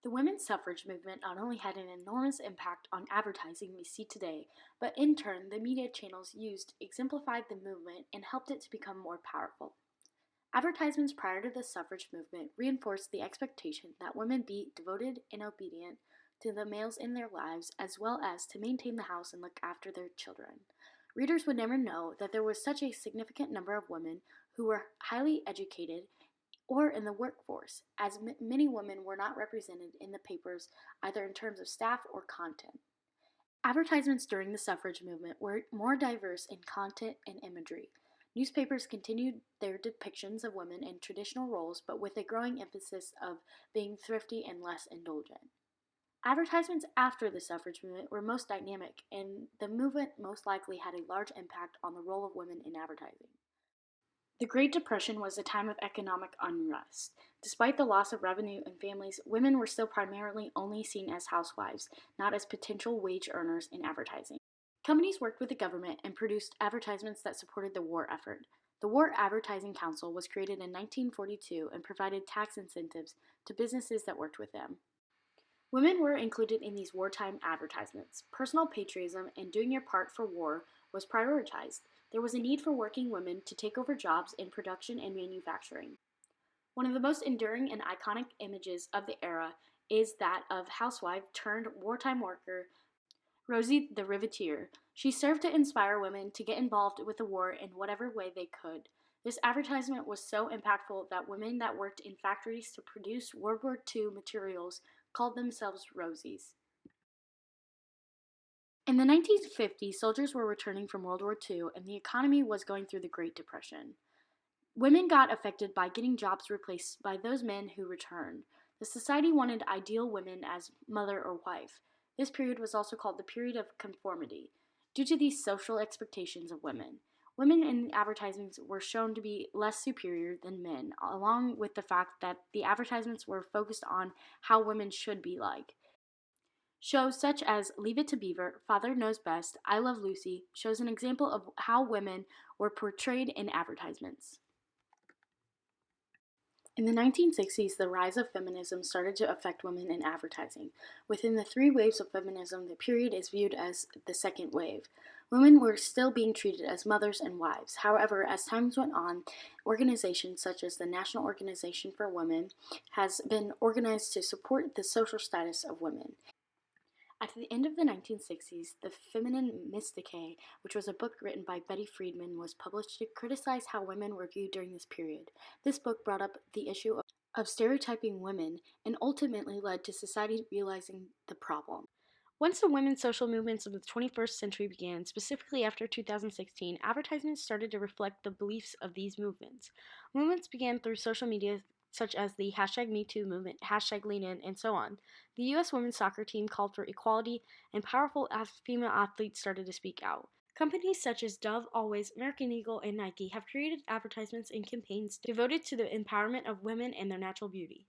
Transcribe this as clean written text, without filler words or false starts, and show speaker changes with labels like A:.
A: The women's suffrage movement not only had an enormous impact on advertising we see today, but in turn, the media channels used exemplified the movement and helped it to become more powerful. Advertisements prior to the suffrage movement reinforced the expectation that women be devoted and obedient to the males in their lives, as well as to maintain the house and look after their children. Readers would never know that there was such a significant number of women who were highly educated or in the workforce, as many women were not represented in the papers either in terms of staff or content. Advertisements during the suffrage movement were more diverse in content and imagery. Newspapers continued their depictions of women in traditional roles, but with a growing emphasis of being thrifty and less indulgent. Advertisements after the suffrage movement were most dynamic, and the movement most likely had a large impact on the role of women in advertising. The Great Depression was a time of economic unrest. Despite the loss of revenue in families, women were still primarily only seen as housewives, not as potential wage earners in advertising. Companies worked with the government and produced advertisements that supported the war effort. The War Advertising Council was created in 1942 and provided tax incentives to businesses that worked with them. Women were included in these wartime advertisements. Personal patriotism and doing your part for war was prioritized. There was a need for working women to take over jobs in production and manufacturing. One of the most enduring and iconic images of the era is that of housewife turned wartime worker Rosie the Riveteer. She served to inspire women to get involved with the war in whatever way they could. This advertisement was so impactful that women that worked in factories to produce World War II materials called themselves Rosies. In the 1950s, soldiers were returning from World War II and the economy was going through the Great Depression. Women got affected by getting jobs replaced by those men who returned. The society wanted ideal women as mother or wife. This period was also called the period of conformity, due to these social expectations of women. Women in advertisements were shown to be less superior than men, along with the fact that the advertisements were focused on how women should be like. Shows such as Leave It to Beaver, Father Knows Best, I Love Lucy shows an example of how women were portrayed in advertisements. In the 1960s, the rise of feminism started to affect women in advertising. Within the three waves of feminism, the period is viewed as the second wave. Women were still being treated as mothers and wives. However, as times went on, organizations such as the National Organization for Women has been organized to support the social status of women. At the end of the 1960s, The Feminine Mystique, which was a book written by Betty Friedman, was published to criticize how women were viewed during this period. This book brought up the issue of stereotyping women and ultimately led to society realizing the problem. Once the women's social movements of the 21st century began, specifically after 2016, advertisements started to reflect the beliefs of these movements. Movements began through social media such as the #MeToo movement, #LeanIn, and so on. The U.S. women's soccer team called for equality, and powerful female athletes started to speak out. Companies such as Dove, Always, American Eagle, and Nike have created advertisements and campaigns devoted to the empowerment of women and their natural beauty.